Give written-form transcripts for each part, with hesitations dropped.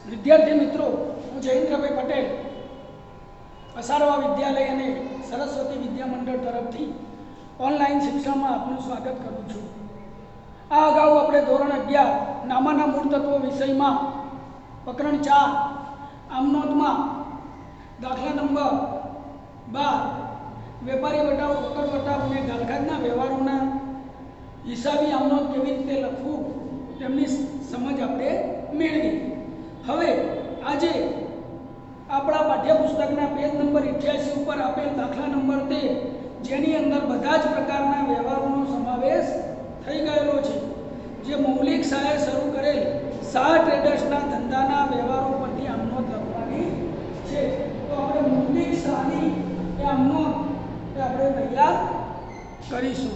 વિદ્યાર્થી મિત્રો, હું જયેન્દ્રભાઈ પટેલ અસારવા વિદ્યાલય અને સરસ્વતી વિદ્યા મંડળ તરફથી ઓનલાઈન શિક્ષણમાં આપનું સ્વાગત કરું છું. આ અગાઉ આપણે ધોરણ 11 નામાના મૂળ તત્વો વિષયમાં પ્રકરણ 4 આમનોંધમાં દાખલા નંબર 12 વેપારી વટાવ, રોકડ વટાવ અને ગાલખાદના વ્યવહારોના હિસાબી આમનોંધ કેવી રીતે લખવું તેમની સમજ આપણે મેળવી. હવે આજે આપણા પાઠ્યપુસ્તકના પેજ નંબર 88 ઉપર આપેલ દાખલા નંબર 13, જેની અંદર બધા જ પ્રકારના વ્યવહારોનો સમાવેશ થઈ ગયેલો છે, જે મૌલિક સહાય શરૂ કરેલ શાહ ટ્રેડર્સના ધંધાના વ્યવહારો પરથી આમનોંધ લખવાની છે. તો આપણે મૌલિક સહાની એ આમનોંધ એ આપણે તૈયાર કરીશું.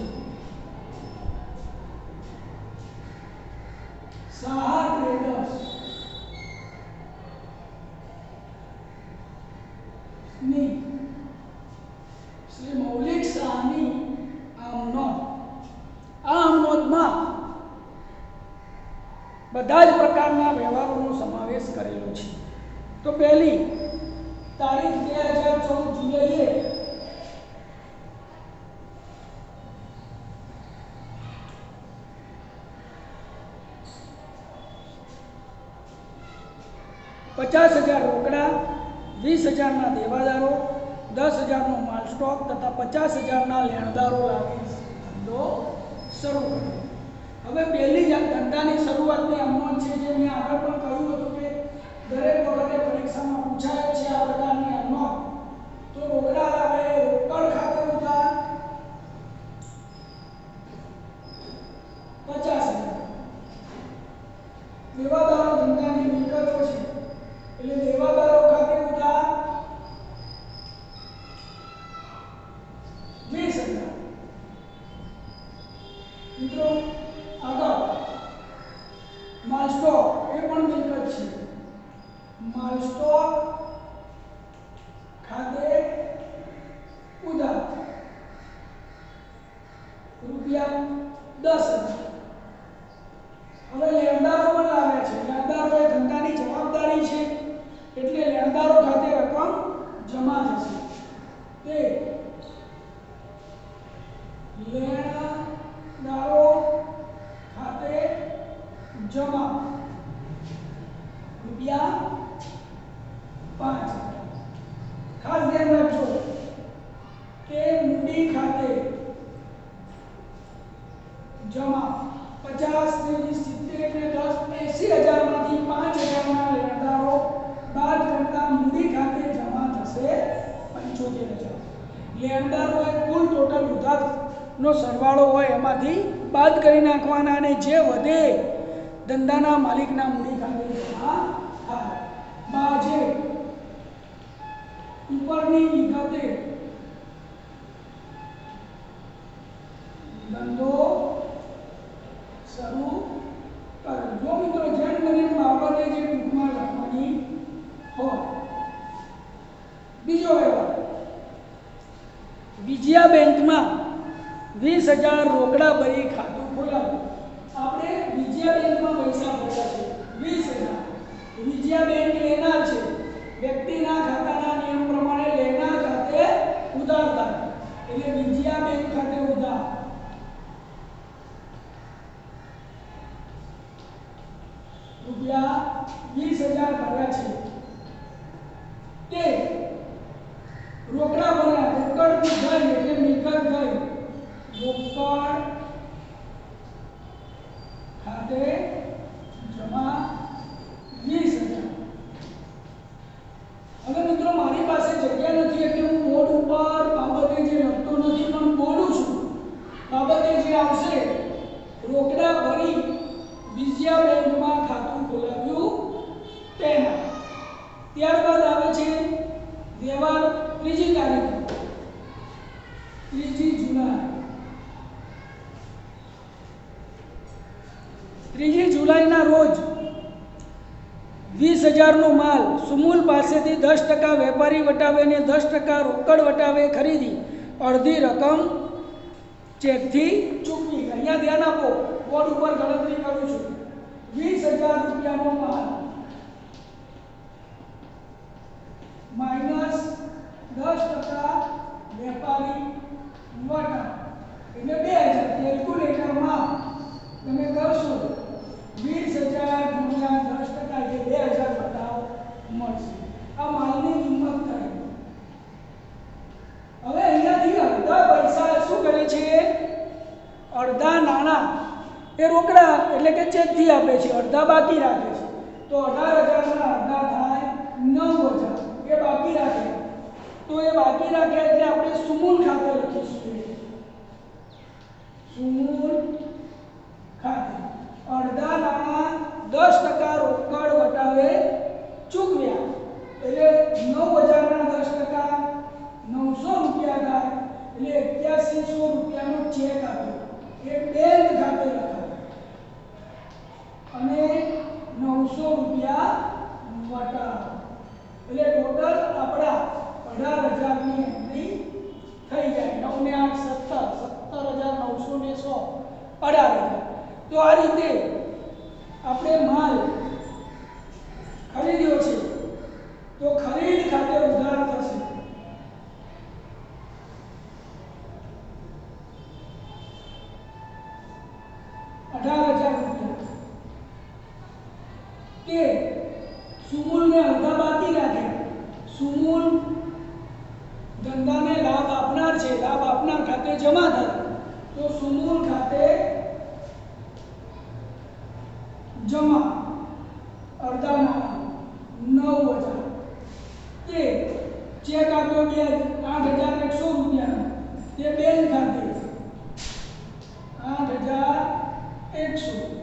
શાહ ટ્રેડર્સ ની શ્રી મૌલિક શાહની આમનોંધ. આ આમનોંધમાં બધા જ પ્રકારના વ્યવહારોનો સમાવેશ કરેલો છે. તો પહેલી તારીખ 2014 જુલાઈએ ₹50,000 રોકડા, 20,000 દેવાદારો, 10,000 માલ સ્ટોક તથા 50,000 લેણદારો લાવી ધંધો શરૂ કર્યો. હવે પહેલી જ ધંધાની શરૂઆતની આમનોંધ છે, જે મેં આગળ પણ કહ્યું હતું કે દરેક વખતે પરીક્ષામાં પૂછાય છે આ પ્રકારની આમનોંધ. તો રોકડા લાવે, રોકડ ખાતે ઉધાર 50,000, દેવાદારો ધંધાની મિલકતો છે એટલે દેવાદારો ખાતે ઉધાર 20,000. મિત્રો આગળ માલ સ્ટોક એ પણ મિલકત છે. માલ સ્ટોક ખાતે ઉધાર ₹10,000. હવે લેણદારો પણ લાવ્યા છે. લેણદારો એ ધંધાની જવાબદારી છે એટલે લેણદારો ખાતે રકમ જમા થશે. તે લેણદારો ખાતે જમા ₹5,000. ખાસ ધ્યાન રાખજો કે મૂડી ખાતે જમા 50 ને 70 એટલે 80,000 માંથી 5,000 લેણદારો બાદ કરતા મૂડી ખાતે જમા થશે 75,000. લેણદારો એ કુલ ટોટલ ઉધારનો સરવાળો હોય એમાંથી બાદ કરી નાખવાના અને જે વધે ધંધાના માલિકના મૂડી ખાતે જમા થાય. જે ઉપરની વિગતે ધંધો શરૂ કરે. જો મિત્રો જેમ કરીને બાબતે જે ટૂંકમાં લખવાની હોય. બીજો વ્યવહાર, વિજયા બેંકમાં 20,000 રોકડા ભરી ખાતું ખોલાવ્યું. આપણે વિજયા બેંકમાં પૈસા ભર્યા છે 20,000. વિજયા બેંક લેનાર છે. વ્યક્તિના ખાતાના નિયમ પ્રમાણે લેનાર ખાતે ઉધાર થાય એટલે વિજયા બેંક ખાતે ઉધાર ₹20,000 ભર્યા છે. તે રોકડા ભર્યા, રોકડ ગઈ એટલે મિલકત ગઈ. રોકડ ખાતે જમા 20,000. હવે મિત્રો મારી પાસે જગ્યા નથી એટલે હું બોર્ડ ઉપર બાબતે જે લખતો નથી પણ બોલું છું. બાબતે જે આવશે, રોકડા ભરી વિજયા બેંકમાં ખાતું ખોલાવ્યું તેના. ત્યારબાદ આવે છે વ્યવહાર ત્રીજી તારીખ 3 જુલાઈ. 3 જુલાઈના રોજ 20,000 નો માલ સુમૂલ પાસેથી 10% વેપારી વટાવે અને 10% રોકડ વટાવે ખરીદી અડધી રકમ ચેકથી ચૂકવી. અહીંયા ધ્યાન આપો, બોર્ડ ઉપર ગણતરી કરું છું. ₹20,000 નો માલ બાકી રાખે છે તો 18,000 ના અડધા થાય 9,000 એ બાકી રાખે તો એ બાકી રાખ્યા એટલે આપણે સુમૂલ ખાતે લખીશું સુમૂલ ખાતે અડધા નાણાં 10% રોકડ વટાવે ચૂકવ્યા એટલે 9,000 ના 10% 900 રૂપિયા થાય એટલે 8100 રૂપિયાનો ચેક આપ્યો એ બેંક ખાતે લખાય અને 900 રૂપિયા વટાવ એટલે ટોટલ આપણા 18,000 ની એન્ટ્રી થઈ જાય 9 ને 8 17 17,900 ને 100 18,000 તો આ રીતે આપણે માલ ખરીદ્યો છે તો ખરીદ ખાતે ઉધાર થશે 18,000 રૂપિયા કે સુમૂલ ને અડધા બાકી રાખ્યા સુમૂલ ધંધાને લાભ આપનાર છે લાભ આપનાર ખાતે જમા થાય તો સુમૂલ ખાતે જમા અડધા નાણાં 9,000 કે ચેક આપ્યો 8,100 રૂપિયાનો તે બેંક ખાતે 8,100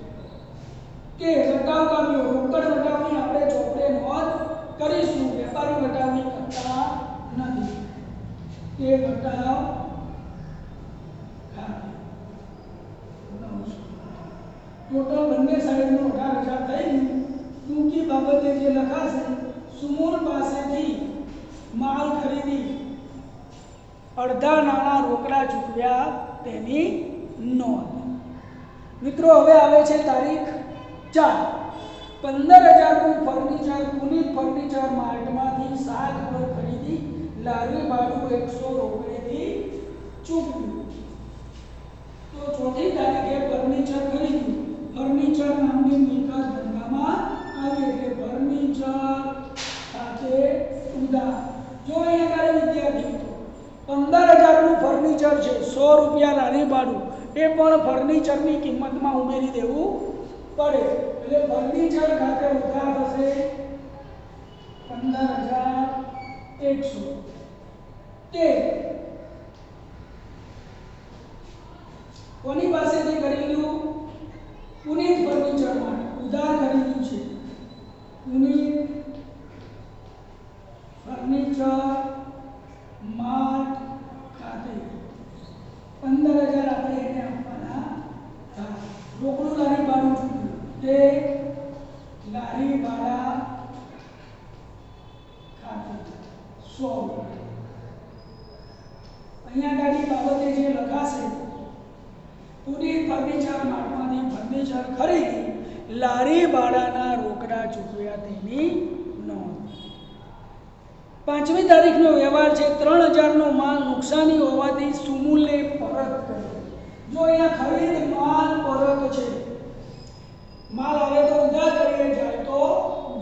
કે વટાવ કાપ્યો રોકડ વટાવની આપણે ચોપડે નોંધ કરીશું વેપારી વટાવની કરતા નથી તે વટાવ ખાતે 900 ટોટલ બંને સાઈડનું 18,000 થઈ ગયું ટૂંકી બાબતે જે લખાશે સુમૂલ પાસેથી માલ ખરીદી અડધા નાણાં રોકડા ચૂકવ્યા તેની નોંધ મિત્રો હવે આવે છે તારીખ 4 15,000 નું ફર્નિચર પુનિત ફર્નિચર માર્ટમાંથી 7 પર ખરીદી લારી ભાડું 100 રોકડેથી ચૂકવ્યું તો ચોથી તારીખે ફર્નિચર ખરીદ્યું ફર્નિચર નામની મિલકત ધંધામાં આવી એટલે ફર્નિચર ખાતે ઉધાર જો અહીંયા આગળ વિદ્યાર્થી 15,000 નું ફર્નિચર છે 100 રૂપિયા લારી ભાડું એ પણ ફર્નિચરની કિંમતમાં ઉમેરી દેવું પડે એટલે ફર્નિચર ખાતે ઉધાર થશે 15,100 તે કોની પાસેથી ખરીદ્યું પુનિત ફર્નિચર માટે ઉધાર ખરીદ્યું છે પુનિત ફર્નિચર માર્ટ ખાતે 15,000 આપણે એને આપવાના રોકડું લારી ભાડું ચૂક્યું તે લારી ભાડા ખાતે 100 અહીંયા ગાડી બાબતે જે લખાશે પુનિત ફર્નિચર માર્ટમાંથી ફર્નિચર ખરીદી લારી ભાડાના રોકડા ચૂકવ્યા તેની નોંધ 5મી તારીખનો વ્યવહાર છે 3,000 નો માલ નુકસાની હોવાથી સુમૂલને પરત કર્યો જો અહીંયા ખરીદ માલ પરત છે માલ આવે તો ઉધાર કરીએ જાય તો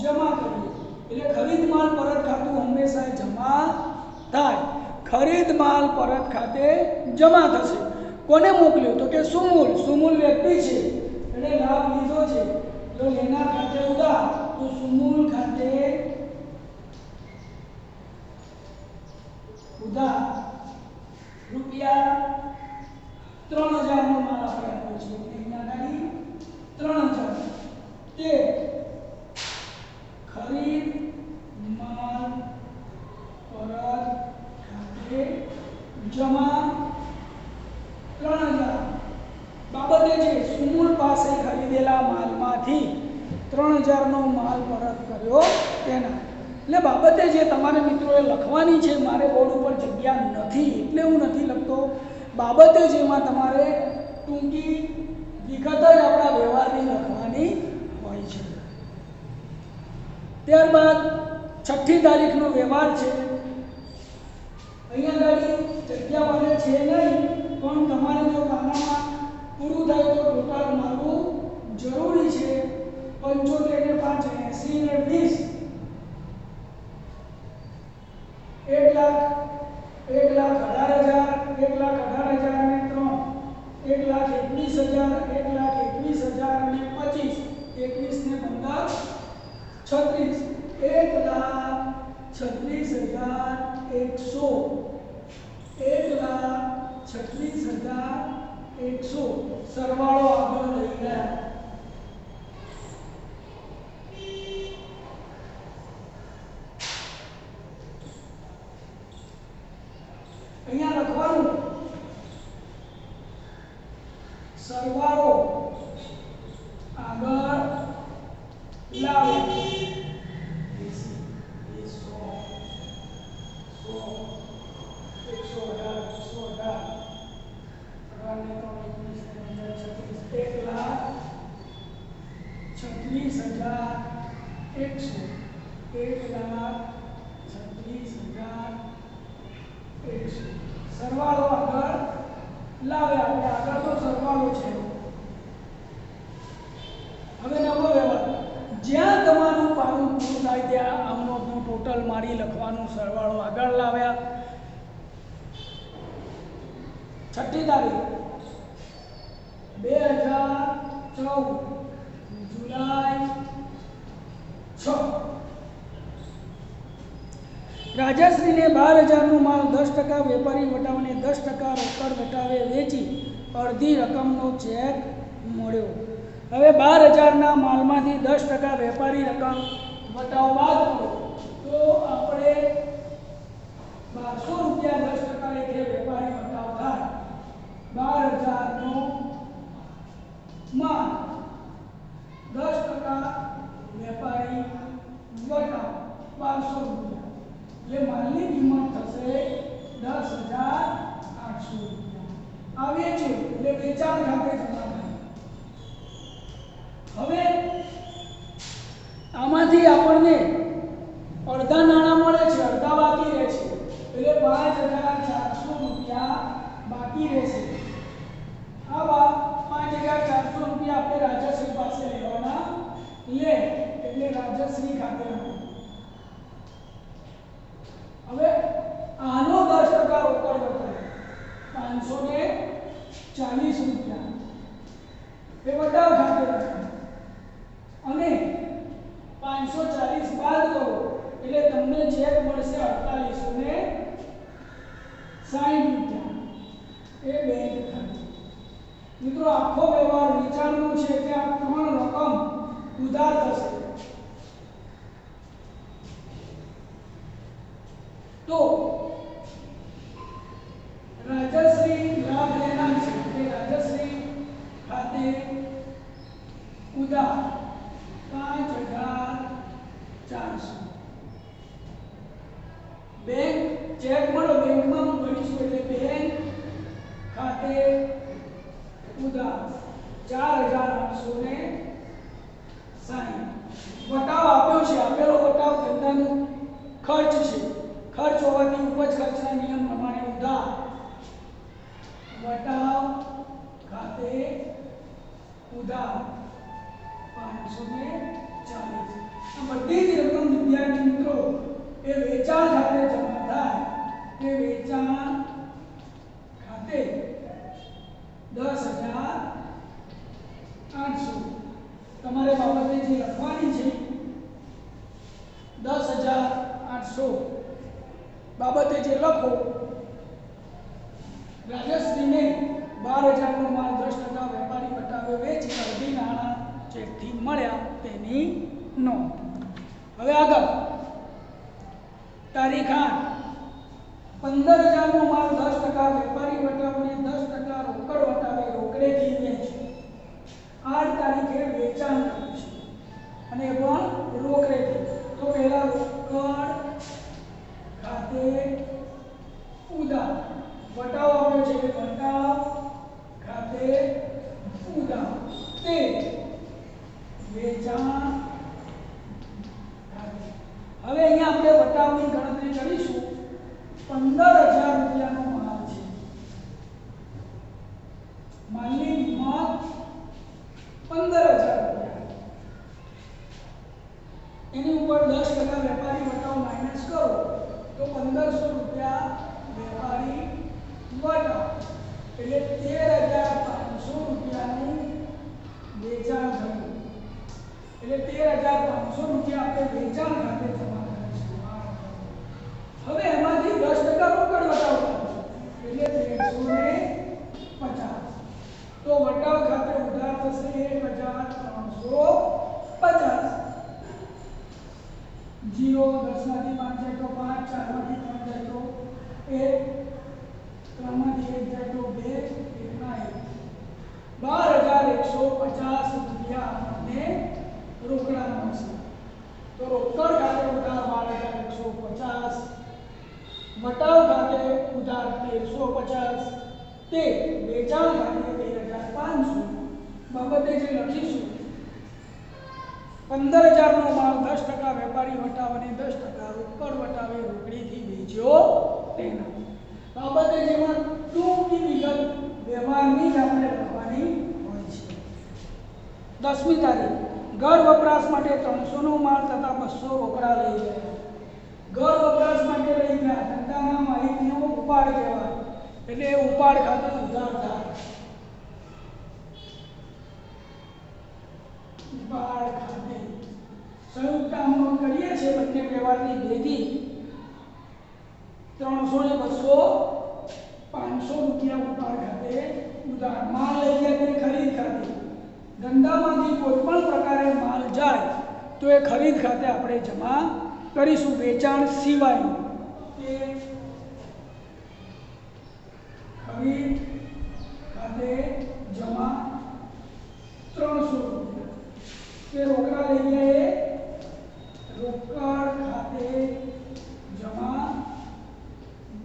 જમા કરીએ એટલે ખરીદ માલ પરત ખાતું હંમેશા જમા થાય ખરીદ માલ પરત ખાતે જમા થશે કોને મોકલ્યો તો કે સુમૂલ સુમૂલ વ્યક્તિ છે એટલે લાભ લીધો છે જો લેનાર ખાતે ઉધાર તો સુમૂલ ખાતે ઉધાર રૂપિયા 3,000 નો માલ આપણે આપ્યો છે એટલે અહીંયા ગાડી 3,000 તે ખરીદ માલ પરત ખાતે જમા 3,000 બાબતે છે સુમૂલ પાસે ખરીદેલા માલમાંથી 3,000 નો માલ પરત કર્યો તેના એટલે બાબતે જે તમારે મિત્રોએ લખવાની છે મારે બોર્ડ ઉપર જગ્યા નથી એટલે હું નથી લખતો બાબતે જેમાં તમારે ટૂંકી વિગત જ આપણા વ્યવહારની લખવાની હોય છે ત્યારબાદ 6ઠી તારીખનો વ્યવહાર છે અહીંયા ગાડી જગ્યા મને છે નહીં પણ તમારે જો ખાનામાં પૂરું થાય તો ટોટલ મારું જરૂરી છે 75 ને 5 80 ને 20 1,18,000 1,18,000 ને 3 1,21,000 1,21,000 અને 25 21 ને 15 36 1,36,100 1,36,100 સરવાળો આગળ લઈ ગયા. અહીંયા લખવાનું સરવાળો આગળ લાવો. 1,36,100 સરવાળો આગળ લાવે. આપણે આગળનો સરવાળો છે. હવે નવો વ્યવહાર, જ્યાં તમારું પાનું પૂરું થાય ત્યાં આમનો ટોટલ મારી લખવાનું, સરવાળો આગળ લાવ્યા. છઠ્ઠી તારીખ 2014 જુલાઈ 6. રાજાશ્રીને 12,000નો માલ 10% વેપારી વટાવને 10% રોકડ વટાવે વેચી અડધી રકમનો ચેક મળ્યો. હવે 12,000ના માલમાંથી 10% વેપારી રકમ વટાવ બાદ કરો તો આપણે 1200 રૂપિયા 10% લેખે વેપારી વટાવ થાય. 12,000નો માલ 10% વેપારી વટાવ 1200 રૂપિયા, એટલે માલની કિંમત થશે 10,800 રૂપિયા. આ વેચ્યું એટલે વેચાણ ખાતે જમા થાય. હવે આમાંથી આપણને અડધા નાણાં મળે છે, અડધા બાકી રહે છે, એટલે 5,400 રૂપિયા બાકી રહેશે. આવા 5,400 રૂપિયા આપણે રાજશ્રી પાસે લેવાના લે, એટલે રાજશ્રી ખાતે રાખો. હવે આનો 10% રોકડ બતાવે 540 રૂપિયા એ વટાવ ખાતે રાખો અને 540 બાદ કરો એટલે તમને ચેક મળશે 4860 રૂપિયા એ બેંક ખાતે. મિત્રો આખો વ્યવહાર વેચાણનો છે કે આ ત્રણ રકમ ઉધાર થશે. तो राजश्री लाभ लेना है कि राजश्री खाते उधार 5,400 बैंक चेक મળો બેંકમાં ભરીશું એટલે બેંક ખાતે ઉધાર 4,860 વટાવ આપ્યો છે. આપેલો વટાવ ધંધાનું ખર્ચ છે. खर्च होवाથી ઉપજ ખર્ચના નિયમ પ્રમાણે ઉધાર વટાવ ખાતે ઉધાર 540. આ બધી જ રકમ વિદ્યાર્થી મિત્રો એ વેચાણ ખાતે જમા થાય. તે વેચાણ ખાતે 10,800 તમારે બાબતે જે લખવાની છે 10,800 બાબતે જે લખો. રાજશ્રીને 12,000નો માલ 10% વેપારી વટાવે વેચી અડધી નાણાં ચેકથી મળ્યા તેની નોંધ. હવે આગળ તારીખ 8 15,000નો માલ 10% વેપારી વટાવને 10% રોકડ વટાવે રોકડેથી વેચી 8 તારીખે વેચાણ કર્યું છે અને પણ રોકડેથી. તો પહેલા રોકડ ખાતે ઉધાર વટાવ આપ્યો છે કે વટાવ ખાતે ઉધાર તે વેચાણ ખાતે. હવે અહીંયા આપણે વટાવની ગણતરી કરીશું. 15,000 રૂપિયાનો માલ છે. માલની કિંમત 15,000 રૂપિયા. એની ઉપર 10% વેપારી વટાવ માઈનસ કરો તો 1,500 રૂપિયા વેપારી વટાવ એટલે 13,500 રૂપિયાનું વેચાણ થયું. એટલે 13,500 રૂપિયા આપણે વેચાણ ખાતે જમા કરીશું. હવે એમાંથી 10% રોકડ વટાવ એટલે 1350. તો વટાવ ખાતે ઉધાર થશે 1,350. 0 10 માંથી 5 જાય તો 5, 4 માંથી 3 જાય તો 1, 3 માંથી 1 જાય તો 2, 1 ના 1. 12,150 રૂપિયા આપણને રોકડા મળશે. તો રોકડ ખાતે ઉધાર 12,150, વટાવ ખાતે ઉધાર 1,350, તે વેચાણ ખાતે 13,500 બાબતે જે લખીશું 15,000 નો માલ 10% વેપારી વટાવ અને 10% રોકડ વટાવે રોકડીથી વેચ્યો તેના બાબતે જેમાં ટૂંકી વિગત વ્યવહારની જ આપણે લખવાની હોય છે. 10મી તારીખ ઘર વપરાશ માટે 300 નો માલ તથા 200 રોકડા લઈ ગયા. ઘર વપરાશ માટે લઈ ગયા. ધંધાના માલિકનો ઉપાડ કહેવાય એટલે ઉપાડ ખાતે ઉધાર થાય. ઉપાડ ખાતે સંયુક્ત નોંધ કરીએ છીએ બંને વ્યવહારની ભેગી 300 ને 200 500 રૂપિયા ઉપાડ ખાતે ઉધાર. માલ લઈ ગયા તે ખરીદ ખાતે. ધંધામાંથી કોઈ પણ પ્રકારે માલ જાય તો એ ખરીદ ખાતે આપણે જમા કરીશું. વેચાણ સિવાય તે ખરીદ ખાતે જમા 300 રૂપિયા. તે રોકડા લઈ ગયા એ રોકડ ખાતે જમા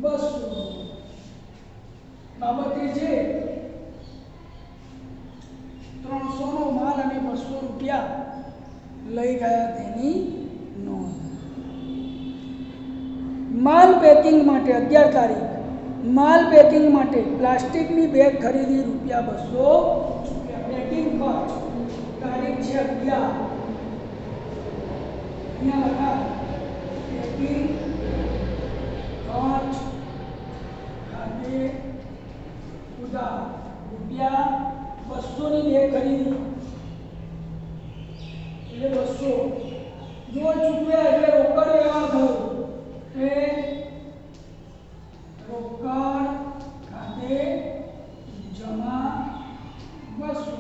200 બાબતે છે 300 નો માલ અને 200 રૂપિયા લઈ ગયા તેની નોંધ. માલ પેકિંગ માટે 11 તારીખ માલ પેકિંગ માટે પ્લાસ્ટિકની બેગ ખરીદી રૂપિયા 200. પેકિંગ ખર્ચ તારીખ છે 11. અહીંયા લખા પેકિંગ ખર્ચ ખાતે ઉધાર રૂપિયા 200 ની બેગ ખરીદી એટલે 200. જો ચૂકવ્યા એટલે રોકડ વ્યવહાર થયો એ રોકડ ખાતે જમા 200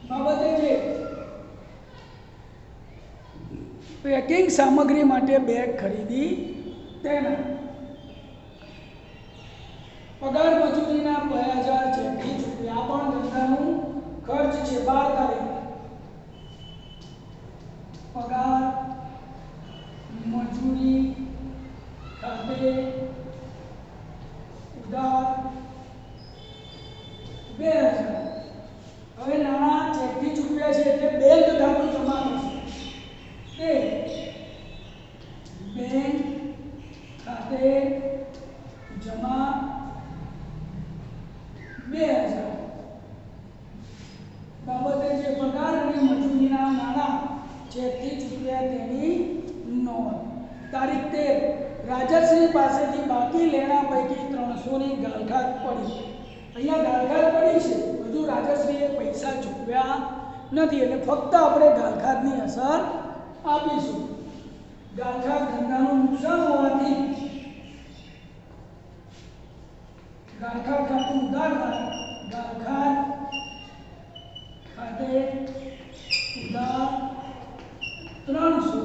બાબતે છે પેકિંગ સામગ્રી માટે બેગ ખરીદી તેના પગાર મજૂરીના 2000 ચેકથી ચૂકવ્યા. પણ ધંધાનું ખર્ચ છે 12 તારીખ પગાર મજૂરી ખાતે ઉધાર 2000. હવે નાણાં ચેકથી ચૂકવ્યા છે એટલે બેંક ખાતું જમા થશે. તે બેંક ખાતે જમા 2000 બાબતે જે પગાર અને મજૂરીના નાણાં ચેકથી ચૂકવ્યા તેની નોંધ. તારીખ 13 રાજશ્રી પાસેથી બાકી લેણા પૈકી 300 ની ગાલઘાટ પડી. અહીંયા ગાલઘાટ પડી છે, હજુ રાજશ્રીએ પૈસા ચૂકવ્યા નથી એટલે ફક્ત આપણે ગાલઘાટની અસર આપીશું. ગાલઘાટ ધંધાનું નુકસાન હોવાથી ગાલઘાટ ખાતું ઉધાર થાય. ગાલઘાટ ખાતે ઉધાર 300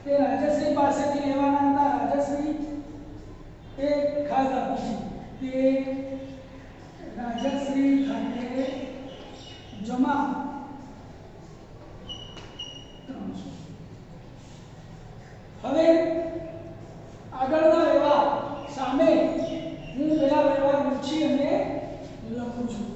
તે રાજશ્રી પાસેથી લેવાના હતા. રાજશ્રી તે ખાતા તે રાજશ્રી ખાતે જમા 300. હવે આગળના વ્યવહાર સામે હું પેલા વ્યવહાર પૂછી અને લખું છું.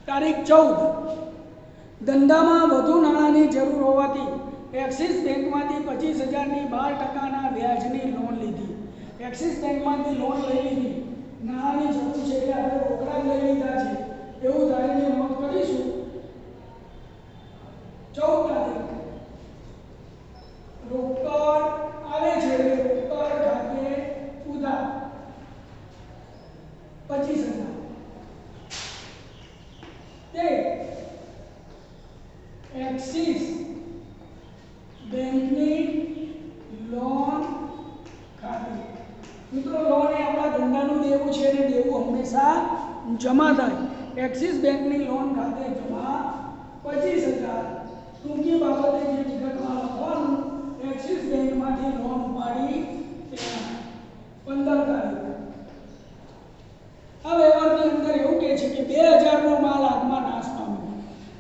તારીખ 14, ધંધામાં વધુ નાણાંની જરૂર હોવાથી એક્સિસ બેંકમાંથી 25,000ની 12% વ્યાજની લોન લીધી. એક્સિસ બેંકમાંથી લોન લઈ લીધી, નાણાંની જરૂર છે એટલે આપણે રોકડા લઈ લીધા છે એવું ધારીને નોંધ કરીશું. 14 તારીખ રોકડ આવે છે એટલે રોકડ ખાતે ઉધાર 25,000 તે એક્સિસ બેંકની લોન ખાતે. મિત્રો લોન એ આપણા ધંધાનું દેવું છે અને દેવું હંમેશા જમા થાય. એક્સિસ બેંકની લોન ખાતે જમા 25,000. ટૂંકી બાબતે જે વિગતમાં લખવાનું, એક્સિસ બેંકમાંથી લોન ઉપાડી 15 તારીખ. આ વ્યવહારની અંદર એવું કહે છે કે 2000 નો માલ આગમાં નાશ પામ્યો,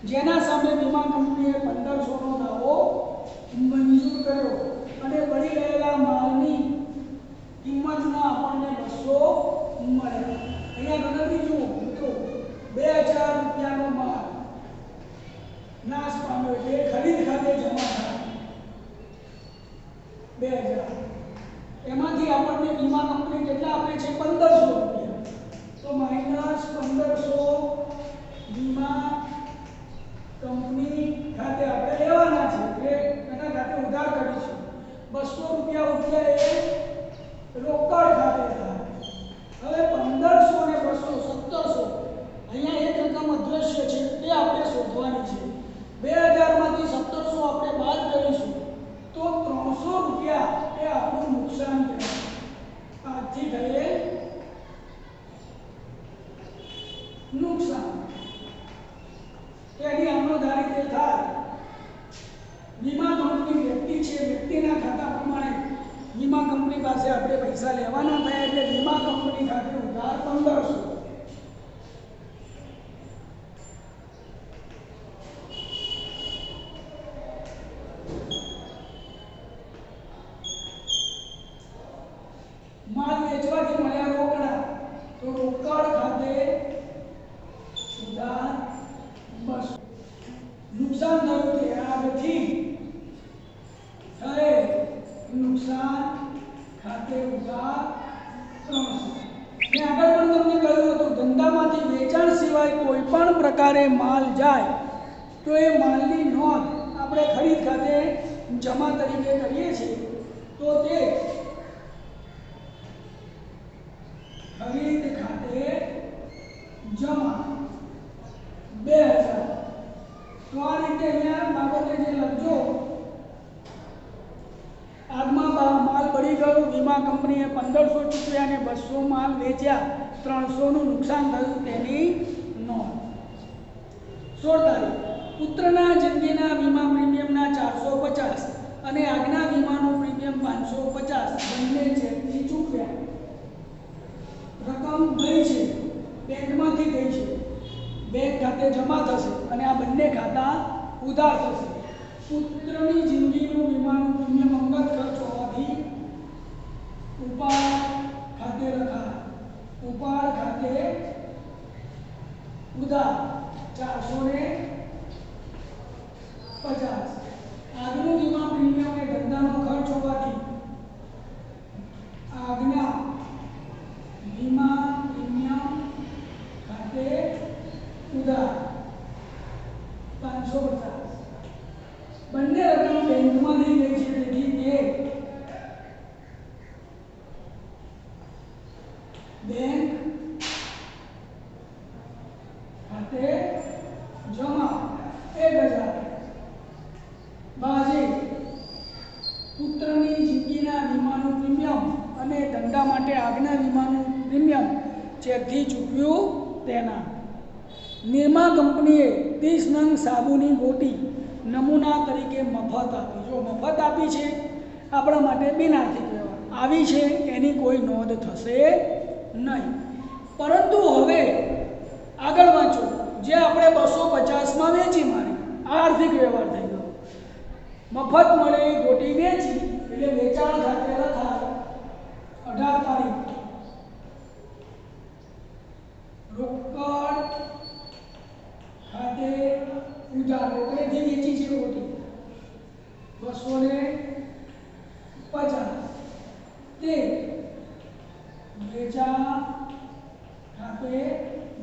જેના સામે વીમા કંપનીએ 1500 નો દાવો મંજૂર કર્યો અને બળી ગયેલા માલની કિંમતના આપણને 200 મળ્યા. અહીંયા ગણતરી જુઓ મિત્રો, 2000 રૂપિયાનો માલ નાશ પામ્યો એટલે ખરીદ ખાતે જમા થાય 2000. એમાંથી આપણને વીમા કંપની કેટલા આપે છે? 1500 રૂપિયા. તો માઈનસ 1500 વીમા કંપની ખાતે આપણે લેવાના છે એટલે એના ખાતે ઉધાર કરીશું. 200 રૂપિયા ઉઠ્યા એ રોકડ ખાતે થાય. હવે 1500 ને 200 1700. અહીંયા એક રકમ અદ્રશ્ય છે તે આપણે શોધવાની છે. 2000 માંથી 1700 આપણે બાદ કરીશું તો 300 રૂપિયા એ આપણું નુકસાન કહેવાય. આજથી થયેલ નુકસાન તેની અનુધારી તે થાય. વીમા કંપની વ્યક્તિ છે, વ્યક્તિના ખાતા પ્રમાણે વીમા કંપની પાસે આપણે પૈસા લેવાના થયા એટલે વીમા કંપની ખાતે ઉધાર 1500. માલ વેચવાથી મળ્યા રોકડા તો રોકડ ખાતે ઉધાર 200. નુકસાન થયું તે આગથી થયેલ નુકસાન ખાતે ઉધાર 300. મેં આગળ પણ તમને કહ્યું હતું, ધંધામાંથી વેચાણ સિવાય કોઈ પણ પ્રકારે માલ જાય તો એ માલની નોંધ આપણે ખરીદ ખાતે જમા તરીકે કરીએ છીએ તો તે ખરીદ ખાતે જમા 2000. તો આ રીતે અહીંયા બાબતે જે લખજો, આગમાં માલ બળી ગયો, વીમા કંપનીએ 1500 ચૂકવ્યા અને 200 માલ વેચ્યા, 300 નું નુકસાન થયું તેની નોંધ. 16 તારીખ પુત્રના જિંદગીના વીમા પ્રીમિયમના 450 અને આગના વીમાનું પ્રીમિયમ 550 બંને ચેકથી ચૂકવ્યા. રકમ ગઈ છે, બેંકમાંથી ગઈ છે, બેંક ખાતે જમા થશે અને આ બંને ખાતા ઉધાર થશે. પુત્રની જિંદગીનું વીમાનું પ્રીમિયમ અંગત ખર્ચ હોવાથી ઉપાડ ખાતે રખાય. ઉપાડ ખાતે ઉધાર 450. આગનું વીમા પ્રીમિયમ એ ધંધાનો ખર્ચ હોવાથી આગના વીમા પ્રીમિયમ ખાતે ઉધાર 550. બંને રકમ બેંકમાં લઈ ગઈ છે તેથી તે બેંક ખાતે જમા 1000. બાજી પુત્રની જિંદગીના વીમાનું પ્રીમિયમ અને ધંધા માટે આગના વીમાનું પ્રીમિયમ ચેકથી ચૂકવ્યું તેના. નિરમા કંપનીએ 30 નંગ સાબુની ગોટી નમૂના તરીકે મફત આપી. જો મફત આપી છે આપણા માટે બિનઆર્થિક વ્યવહાર, આવી છે એની કોઈ નોંધ થશે નહીં. પરંતુ હવે આગળ વાંચો, જે આપણે 250માં વેચી મારી આ આર્થિક વ્યવહાર થઈ ગયો. મફત મળે એ ગોટી વેચી એટલે વેચાણ ખાતે લખાય. 18 તારીખ રોકડ ઉધાર રોકડેથી વેચી છે ગોટી 250 તે વેચા ખાતે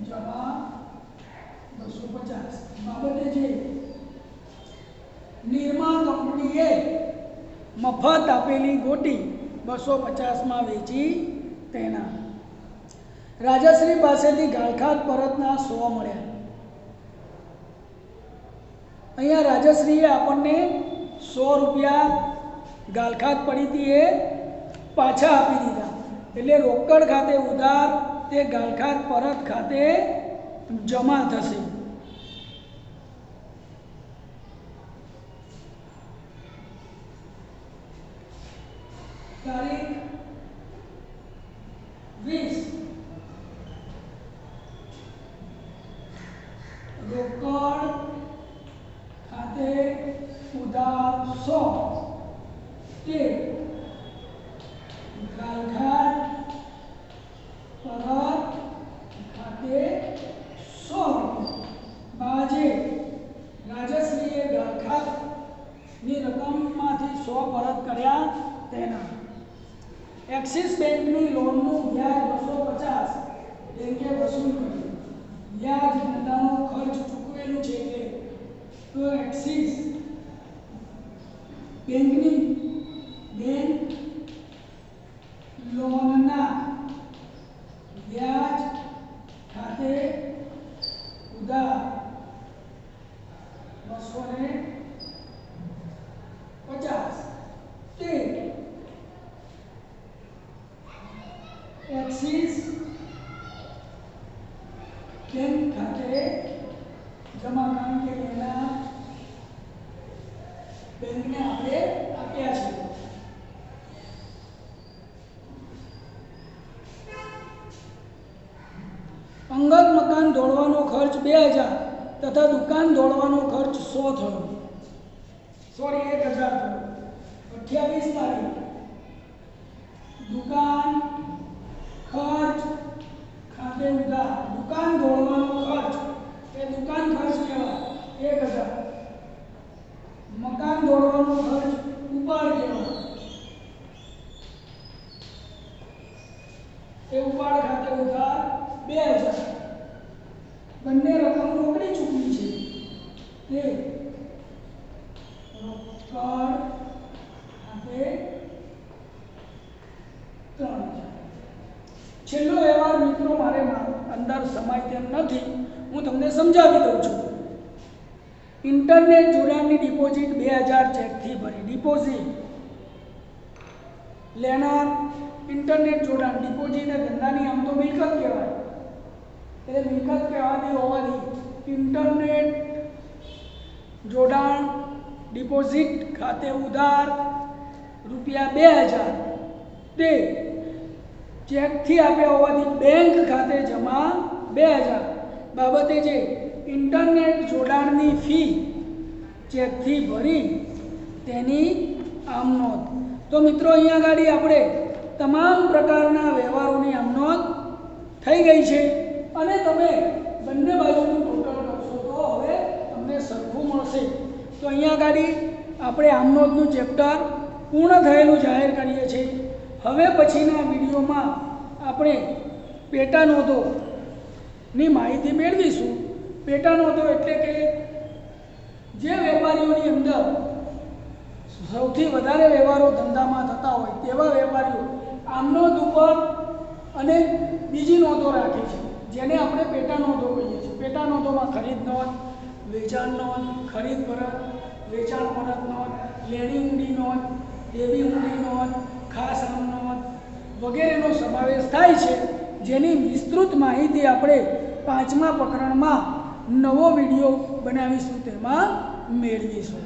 જમા 250 બાબતે જે નિર્મા કંપનીએ મફત આપેલી ગોટી 250 માં વેચી તેના રાજાશ્રી પાસેથી ગાળખાત પરતના 100 મળ્યા. અહીંયા રાજાશ્રીએ આપણને 100 રૂપિયા ગાળખાત પડી હતી એ પાછા આપી દીધા. એટલે રોકડ ખાતે ઉધાર તે ગાળખાત પરત ખાતે જમા થશે. તારીખ 20 રોકડ ખાતે ઉધાર 100 તે ગાળખાત પરત ખાતે 100 બાજે રાજશ્રીએ ગાળખાતની રકમમાંથી 100 પરત કર્યા તેના એક્સિસ બેંકની લોનનું વ્યાજ 250 બેંકે વસૂલ કર્યું. વ્યાજ ધંધાનો ખર્ચ ચૂકવેલું છે એટલે તો એક્સિસ બેંકની બેંક લોનના વ્યાજ ખાતે ઉધાર 250 તે એક્સિસ બેંક ખાતે જમા કારણ કે એના બેંકને આપણે આપ્યા છે. અંગત મકાન દોડવાનો ખર્ચ 2000 તથા દુકાન દોડવાનો ખર્ચ 100 થયો. સોરી 1000 થયો. 28 તારીખ દુકાન ખર્ચ ખાતે ઉધાર દુકાન દોડવાનો ખર્ચ એ દુકાન ખર્ચ કહેવાય 1000. મકાન દોડવાનો ખર્ચ ઉપાડ કહેવાય એ ઉપાડ ખાતે ઉધાર 2000. બંને રકમ રોકડી ચૂકવી છે તે રોકડ ખાતે 3000. છેલ્લો વ્યવહાર મિત્રો મારે અંદર સમાય તેમ નથી, હું તમને સમજાવી દઉં છું. ઇન્ટરનેટ જોડાણની ડિપોઝિટ 2000 ચેકથી ભરી. ડિપોઝિટ લેનાર ઇન્ટરનેટ જોડાણ ડિપોઝિટ એ ધંધાની આમ તો મિલકત કહેવાય એટલે મિલકત કહેવાતી હોવાથી ઇન્ટરનેટ જોડાણ ડિપોઝિટ ખાતે ઉધાર ₹2000 તે ચેકથી આપ્યા હોવાથી બેંક ખાતે જમા 2000 બાબતે જે ઇન્ટરનેટ જોડાણની ફી ચેકથી ભરી તેની આમ નોંધ. તો મિત્રો અહીંયા આગળ આપણે તમામ પ્રકારના વ્યવહારોની આમ નોંધ થઈ ગઈ છે અને તમે બંને બાજુનું ટોટલ કરશો તો હવે તમને સરખું મળશે. તો અહીંયા આગળ આપણે આમ નોંધનું ચેપ્ટર પૂર્ણ થયેલું જાહેર કરીએ છીએ. હવે પછીના વિડીયોમાં આપણે પેટા નોંધોની માહિતી મેળવીશું. પેટા નોંધો એટલે કે જે વેપારીઓની અંદર સૌથી વધારે વ્યવહારો ધંધામાં થતા હોય તેવા વેપારીઓ આમ નોંધ ઉપર અને બીજી નોંધો રાખે છે જેને આપણે પેટા નોંધો કહીએ છીએ. પેટા નોંધોમાં ખરીદ નોંધ, વેચાણ નોંધ, ખરીદ પરત, વેચાણ પરત નોંધ, લેણી ઊંડી નોંધ, દેવી ઊંડી નોંધ, ખાસ આમ નોંધ વગેરેનો સમાવેશ થાય છે, જેની વિસ્તૃત માહિતી આપણે 5મા પ્રકરણમાં નવો વિડીયો બનાવીશું તેમાં મેળવીશું.